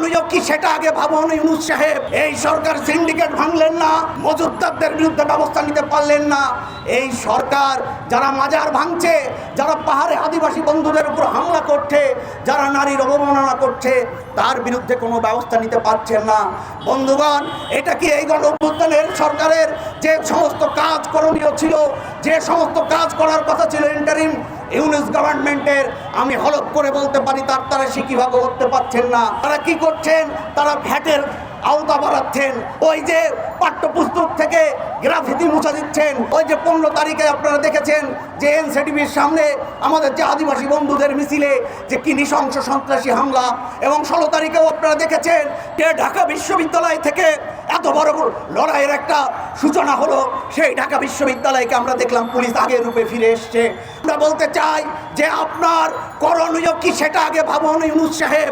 করণীয় কি সেটা আগে ভাবুন ইউনূস সাহেব। এই সরকার সিন্ডিকেট ভাঙলেন না, মজুতদারদের বিরুদ্ধে ব্যবস্থা নিতে পারলেন না। এই সরকার যারা মাজার ভাঙছে, যারা পাহাড়ে আদিবাসী বন্ধুদের উপর হামলা করছে, যারা নারীর অবমাননা করছে, তার বিরুদ্ধে কোনো ব্যবস্থা নিতে পারছেন না। বন্ধুগণ, এটা কি এই গণঅভ্যুত্থানের সরকারের যে সমস্ত কাজ করণীয় ছিল, যে সমস্ত কাজ করার কথা ছিল ইন্টারিম ইউনূস গভর্নমেন্টের, আমি হলফ করে বলতে পারি তারা সে কিভাবে করতে পারছেন না। তারা কি করছেন? তারা ভ্যাটের আওতা বাড়াচ্ছেন, ওই যে পাঠ্যপুস্তক থেকে গ্রাফিতি মুছা দিচ্ছেন। ওই যে 15 তারিখে আপনারা দেখেছেন যে এনসিটিভির সামনে আমাদের যে আদিবাসী বন্ধুদের মিছিলে যে কি নৃশংস সন্ত্রাসী হামলা, এবং 16 তারিখেও আপনারা দেখেছেন যে ঢাকা বিশ্ববিদ্যালয় থেকে এত বড় লড়াইয়ের একটা সূচনা হলো। সেই ঢাকা বিশ্ববিদ্যালয়কে আমরা দেখলাম পুলিশ আগের রূপে ফিরে এসছে। আমরা বলতে চাই যে আপনার করণীয় কি সেটা আগে ভাবুন ইউনূস সাহেব।